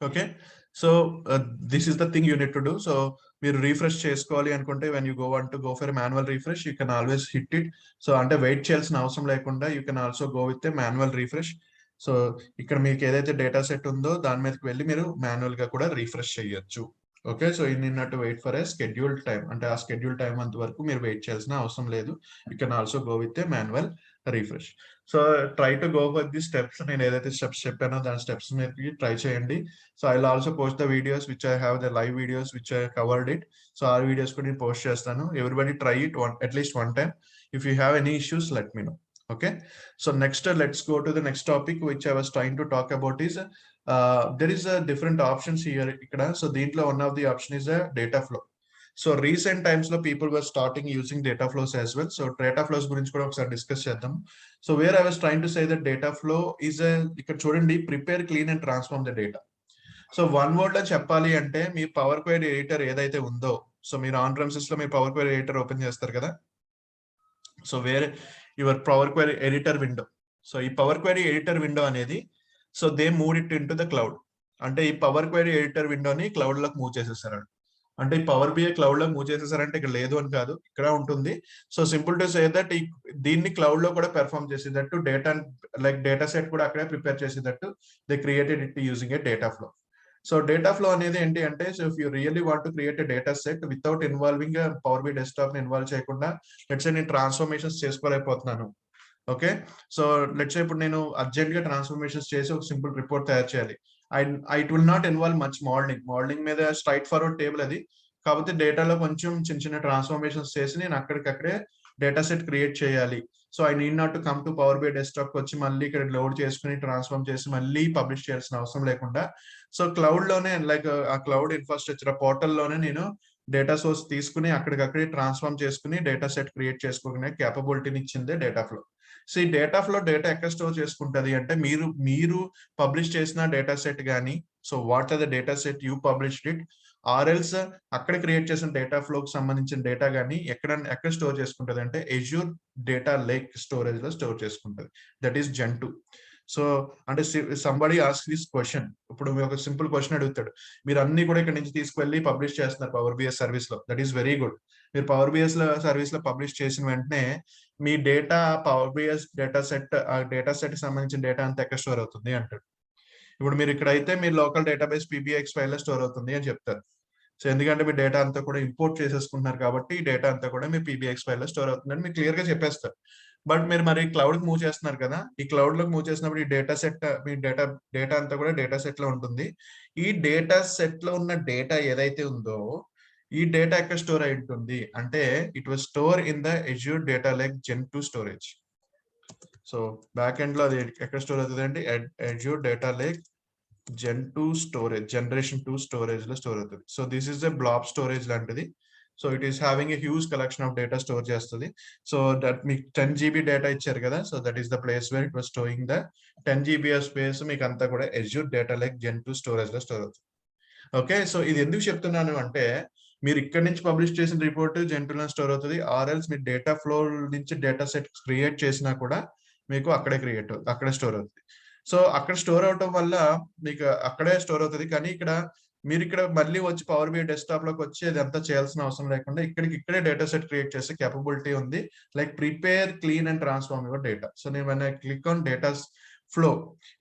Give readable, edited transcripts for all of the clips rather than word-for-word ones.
Okay, so this is the thing you need to do. So మీరు refresh చేసుకోవాలి అనుకుంటే when you go for a manual refresh, you can always hit it. So అంటే wait చేయాల్సిన అవసరం లేకుండా you can also go with a manual refresh. So ఇక్కడ మీకు ఏదైతే డేటా సెట్ ఉందో దాని మీదకి వెళ్ళి మీరు మాన్యువల్ గా కూడా రీఫ్రెష్ చేయొచ్చు. Okay, so you need not to wait for a scheduled time, అంటే ఆ స్కెడ్యూల్ టైం అంత వరకు మీరు వెయిట్ చేయాల్సిన అవసరం లేదు. You can also go with a manual refresh. So try to go for the steps. నేను ఏదైతే స్టెప్స్ చెప్పానో దాని స్టెప్స్ మీరు ట్రై చేయండి. So I will also post the videos which I have the live videos which I covered it. So ఆ videos కూడా నేను post చేస్తాను. Everybody try it at least one time. If you have any issues let me know. Okay, so next let's go to the next topic which I was trying to talk about is there is a different options here ikkada. So deentlo one of the option is a data flow. So recent times lo people were starting using data flows as well. So data flows gurinchi kuda okasari discuss cheddam. So where I was trying to say that data flow is a ikkada chudandi prepare, clean and transform the data. So one word లో చెప్పాలి అంటే మీ power query editor ఏదైతే ఉందో, so మీరు on premises లో మీ power query editor open చేస్తారు కదా. So వేరే your power query editor window. So ఈ పవర్ క్వైరీ ఎడిటర్ విండో అనేది so they move it in to the cloud. అంటే ఈ పవర్ క్వైరీ ఎడిటర్ విండోని క్లౌడ్ లోకి మూవ్ చేసేసారు. అంటే ఈ పవర్ బిఐ క్లౌడ్ లోకి మూవ్ చేసేసారంటే ఇక్కడ లేదు అని కాదు, ఇక్కడ ఉంటుంది. So simple to say that దీన్ని క్లౌడ్ లో కూడా పెర్ఫార్మ్ చేసేటట్టు డేటా లైక్ డేటా సెట్ కూడా అక్కడే ప్రిపేర్ చేసేటట్టు they created it using a data flow. So data flow అనేది ఏంటి అంటే, so if you really want to create a data set without involving power B desktop ని involve చేయకుండా, let's say నేను transformations చేసుకోలేకపోతున్నాను. ఓకే, సో లెట్స్ సే ఇప్పుడు నేను urgent గా ట్రాన్స్ఫర్మేషన్స్ చేసి ఒక సింపుల్ రిపోర్ట్ తయారు చేయాలి. It will not involve much modelling మీద స్ట్రైట్ ఫార్వర్డ్ టేబుల్ అది. కాకపోతే డేటాలో కొంచెం చిన్న చిన్న ట్రాన్స్ఫర్మేషన్స్ చేసి నేను అక్కడికక్కడే డేటా సెట్ క్రియేట్ చేయాలి. So I need not to come to power B desktop వచ్చి మళ్ళీ ఇక్కడ లోడ్ చేసుకుని ట్రాన్స్ఫార్మ్ చేసి మళ్ళీ పబ్లిష్ చేయాల్సిన అవసరం లేకుండా, సో క్లౌడ్ లోనే లైక్ ఆ క్లౌడ్ ఇన్ఫ్రాస్ట్రక్చర్ ఆ పోర్టల్ లోనే నేను డేటా సోర్స్ తీసుకుని అక్కడికక్కడే ట్రాన్స్ఫార్మ్ చేసుకుని డేటా సెట్ క్రియేట్ చేసుకునే క్యాపబిలిటీని ఇచ్చిందే డేటా ఫ్లో. సో ఈ డేటా ఫ్లో డేటా ఎక్కడ స్టోర్ చేసుకుంటది అంటే, మీరు పబ్లిష్ చేసిన డేటా సెట్ కానీ, so what are the data set you published it or else అక్కడ క్రియేట్ చేసిన డేటా ఫ్లోకి సంబంధించిన డేటా కానీ ఎక్కడ స్టోర్ చేసుకుంటది అంటే ఎజ్యూర్ డేటా లేక్ స్టోరేజ్ లో స్టోర్ చేసుకుంటది. That is gen two. సో అంటే సంబడి ఆస్క్ దిస్ క్వశ్చన్, ఇప్పుడు ఒక సింపుల్ క్వశ్చన్ అడుగుతాడు, మీరు అన్ని కూడా ఇక్కడ నుంచి తీసుకువెళ్ళి పబ్లిష్ చేస్తున్నారు పవర్ బిఎస్ సర్వీస్ లో, దట్ ఈస్ వెరీ గుడ్. మీరు పవర్ బిఎస్ సర్వీస్ లో పబ్లిష్ చేసిన వెంటనే మీ data power BS data set ఆ డేటా సెట్ కి సంబంధించిన డేటా అంతా ఎక్కడ స్టోర్ అవుతుంది అంటాడు. ఇప్పుడు మీరు ఇక్కడ అయితే మీ లోకల్ డేటాబేస్ పీబీఎక్స్ ఫైల్ లో స్టోర్ అవుతుంది అని చెప్తారు. సో ఎందుకంటే మీ డేటా అంతా కూడా ఇంపోర్ట్ చేసేసుకుంటున్నారు కాబట్టి ఈ డేటా అంతా కూడా మీ పీబీఎక్స్ ఫైల్ లో స్టోర్ అవుతుందని మీకు క్లియర్ గా చెప్పేస్తారు. బట్ మీరు మరి క్లౌడ్ కి మూవ్ చేస్తున్నారు కదా, ఈ క్లౌడ్ లోకి మూవ్ చేసినప్పుడు ఈ డేటా సెట్ మీ డేటా అంతా కూడా డేటా సెట్ లో ఉంటుంది. ఈ డేటా సెట్ లో ఉన్న డేటా ఏదైతే ఉందో ఈ డేటా ఎక్కడ స్టోర్ అయి ఉంటుంది అంటే, it was store in the Azure data lake gen two storage. So back end లో అది ఎక్కడ స్టోర్ అవుతుంది అంటే Azure data lake gen two storage, generation 2 storage లో స్టోర్ అవుతుంది. So this is a blob storage లాంటిది. So it is having a huge collection of data store చేస్తుంది. So that మీకు 10 GB డేటా ఇచ్చారు కదా, so that is the place where it was storing the 10 GB space మీకు అంతా కూడా Azure data lake gen two storage లో store అవుతుంది. Okay, so ఇది ఎందుకు చెప్తున్నాను అంటే, మీరు ఇక్కడ నుంచి పబ్లిష్ చేసిన రిపోర్ట్ జెన్2లో స్టోర్ అవుతుంది, ఆర్ఎల్స్ మీరు డేటా ఫ్లో నుంచి డేటా సెట్ క్రియేట్ చేసినా కూడా మీకు అక్కడే స్టోర్ అవుతుంది. సో అక్కడ స్టోర్ అవటం వల్ల మీకు అక్కడే స్టోర్ అవుతుంది. కానీ మీరు ఇక్కడ మళ్ళీ వచ్చి పవర్ బిఐ డెస్క్టాప్ లోకి వచ్చి అది అంతా చేయాల్సిన అవసరం లేకుండా ఇక్కడే డేటా సెట్ క్రియేట్ చేసే కేపబిలిటీ ఉంది, like prepare, clean and transform your data. So నేను క్లిక్ ఆన్ డేటా ఫ్లో,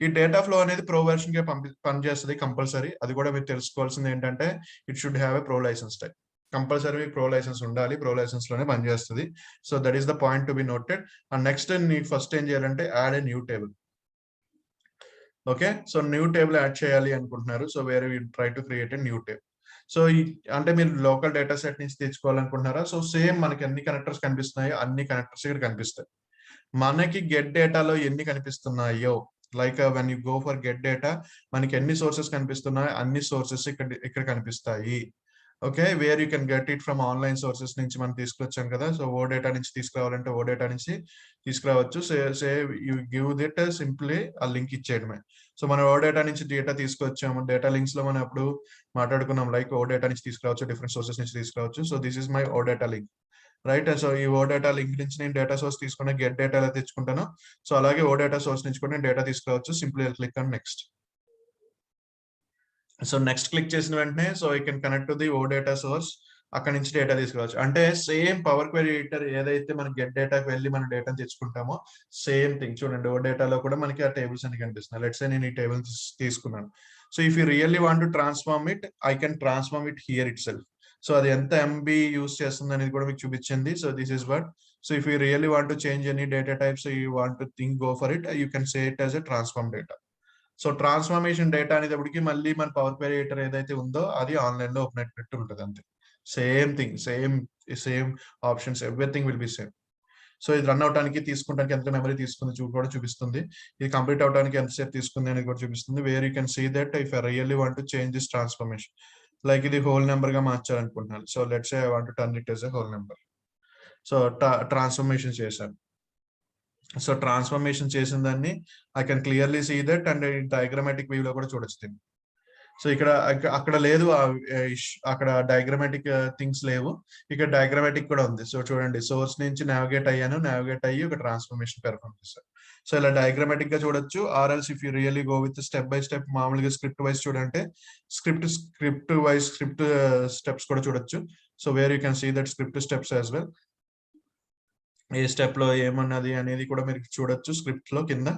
ఈ డేటా ఫ్లో అనేది ప్రో వెర్షన్ గా పనిచేస్తుంది కంపల్సరీ. అది కూడా మీరు తెలుసుకోవాల్సింది ఏంటంటే, it should have a pro licence type. Compulsory pro licence ఉండాలి, ప్రో లైసెన్స్ లోనే పనిచేస్తుంది. So that is the point to be noted. And next నీకు ఫస్ట్ ఏం చేయాలంటే add a new table. Okay, so new table add చేయాలి అనుకుంటున్నారు. So వేరే try to create a new table. So అంటే మీరు లోకల్ డేటా సెట్ నుంచి తెచ్చుకోవాలనుకుంటున్నారా, so same మనకి ఎన్ని కనెక్టర్స్ కనిపిస్తున్నాయో అన్ని కనెక్టర్స్ ఇక్కడ కనిపిస్తాయి. మనకి గెట్ డేటాలో ఎన్ని కనిపిస్తున్నాయో, like when you go for get data మనకి ఎన్ని సోర్సెస్ కనిపిస్తున్నాయో అన్ని సోర్సెస్ ఇక్కడ కనిపిస్తాయి. Okay, where you can get it from online sources నుంచి మనం తీసుకొచ్చాం కదా. సో ఓ డేటా నుంచి తీసుకురావాలంటే ఓ డేటా నుంచి తీసుకురావచ్చు. సే యూ గివ్ దిట్ సింప్లీ ఆ లింక్ ఇచ్చేయడమే. సో మనం ఓ డేటా నుంచి డేటా తీసుకొచ్చాము, డేటా లింక్స్ లో మనం అప్పుడు మాట్లాడుకున్నాం, లైక్ ఓ డేటా నుంచి తీసుకురావచ్చు, డిఫరెంట్ సోర్సెస్ నుంచి తీసుకురావచ్చు. So this is my O data link, right. So ఈ ఓ డేటా లింక్ నుంచి నేను డేటా సోర్స్ తీసుకున్న గెట్ డేటా ఎలా తెచ్చుకుంటాను, సో అలాగే ఓ డేటా సోర్స్ నుంచి కూడా నేను డేటా తీసుకురావచ్చు. Simply click on next. So next click చేసిన వెంటనే so I can connect to the O data source. అక్కడ నుంచి డేటా తీసుకురావచ్చు. అంటే సేమ్ పవర్ క్వెరీ ఎడిటర్ ఏదైతే మనం గెట్ డేటాకి వెళ్ళి మనం డేటాను తెచ్చుకుంటామో సేమ్ థింగ్ చూడండి. ఓ డేటాలో కూడా మనకి ఆ టేబుల్స్ అన్ని కనిపిస్తున్నాయి. లెట్స్ సే నేను ఈ టేబుల్ తీసుకున్నాను. So if you really want to transform it, I can transform it here it self. So అది ఎంత ఎంబీ యూస్ చేస్తుంది అనేది కూడా మీకు చూపించింది. So this is what. So if you really want to change any data types, you want to think go for it, you can say it as a transform data. So transformation data అనేటప్పటికి మళ్ళీ మన power query editor ఏదైతే ఉందో అది online లో open అయినట్టు ఉంటుంది అంతే. Same thing, same options, everything will be same. So ఇది రన్ అవడానికి తీసుకుంటానికి ఎంత మెమరీ తీసుకుంది కూడా చూపిస్తుంది. ఇది కంప్లీట్ అవడానికి ఎంతసేపు తీసుకుంది అనేది కూడా చూపిస్తుంది. Where you can see that if I really want to change this transformation, like ఇది హోల్ నెంబర్ గా మార్చాలనుకుంటున్నాను. So let's say I want to turn it as a whole number. So transformation చేశాను. సో ట్రాన్స్ఫర్మేషన్ చేసిన దాన్ని I can clearly see that, and diagrammatic view లో కూడా చూడొచ్చు. So ఇక్కడ అక్కడ లేదు, అక్కడ డయాగ్రమాటిక్ థింగ్స్ లేవు, ఇక్కడ డయాగ్రమాటిక్ కూడా ఉంది. సో చూడండి, సోర్స్ నుంచి నావిగేట్ అయ్యి ఒక ట్రాన్స్ఫర్మేషన్ పెర్ఫార్మ్ చేశారు. సో ఇలా డయాగ్రమాటిక్ గా చూడొచ్చు. Or else if you really go with step by step, మామూలుగా స్క్రిప్ట్ వైజ్ చూడంటే స్క్రిప్ట్ స్టెప్స్ కూడా చూడొచ్చు. So where you can see that script steps as well. ఏ స్టెప్ లో ఏమన్నది అనేది కూడా మీరు చూడొచ్చు స్క్రిప్ట్ లో కింద.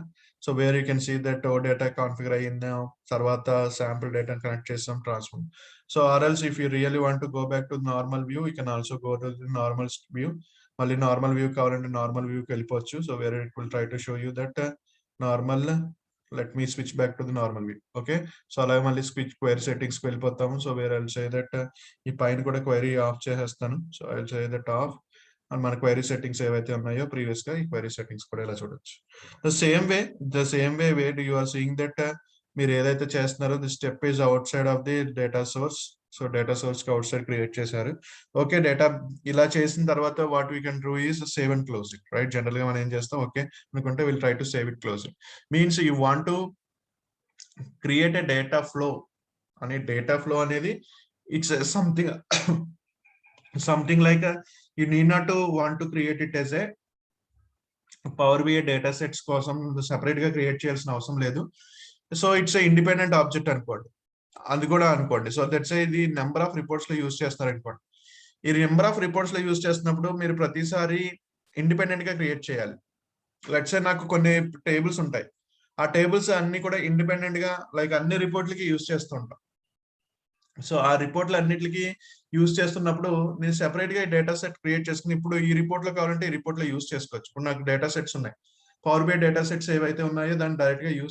So where you can see that O data configure అయ్యింది, తర్వాత శాంపుల్ డేటా కనెక్ట్ చేసాం, transform. So or else if you really want to go back to normal view, you can also go to normal view. మళ్ళీ normal view కావాలంటే normal వ్యూకి వెళ్ళిపోవచ్చు. So where it will try to show you that normal. Let me switch back to the normal view. Okay, so అలాగే మళ్ళీ switch query settings కి వెళ్ళిపోతాము. So where I will say that ఈ పైన కూడా query of చేసేస్తాను. So I will say that of. And మన query settings ఏవైతే ఉన్నాయో ప్రీవియస్ గా, ఈ క్వైరీ సెట్టింగ్స్ కూడా ఇలా చూడొచ్చు. The same way you are seeing that మీరు ఏదైతే చేస్తున్నారో the step is outside of the data source. So data source కి అవుట్ సైడ్ క్రియేట్ చేశారు. ఓకే, డేటా ఇలా చేసిన తర్వాత what we can do is save and close it, right? General గా మనం ఏం చేస్తాం, ఓకే అనుకుంటే will try to save it, close it. Means you want to create a data flow. Data flow అనేది it's something like you need not to want to create it as a power BI data sets కోసం separate గా create చేయాల్సిన అవసరం లేదు. So it's independent object అనుకోండి, అది కూడా అనుకోండి. సో దట్స్ ఇది నెంబర్ ఆఫ్ రిపోర్ట్స్ లో యూజ్ చేస్తారు అనుకోండి. ఈ నెంబర్ ఆఫ్ రిపోర్ట్స్ లో యూజ్ చేస్తున్నప్పుడు మీరు ప్రతిసారి ఇండిపెండెంట్ గా క్రియేట్ చేయాలి. లెట్స్ సే నాకు కొన్ని టేబుల్స్ ఉంటాయి, ఆ టేబుల్స్ అన్ని కూడా ఇండిపెండెంట్ గా లైక్ అన్ని రిపోర్ట్లకి యూజ్ చేస్తుంటాం. సో ఆ రిపోర్ట్లు అన్నిటికి యూజ్ చేస్తున్నప్పుడు నేను సెపరేట్ గా డేటా సెట్ క్రియేట్ చేసుకుని, ఇప్పుడు ఈ రిపోర్ట్ లో కావాలంటే ఈ రిపోర్ట్ లో యూజ్ చేసుకోవచ్చు. ఇప్పుడు నాకు డేటా సెట్స్ ఉన్నాయి, పవర్ బిఐ డేటా సెట్స్ ఏవైతే ఉన్నాయో దాన్ని డైరెక్ట్ గా యూజ్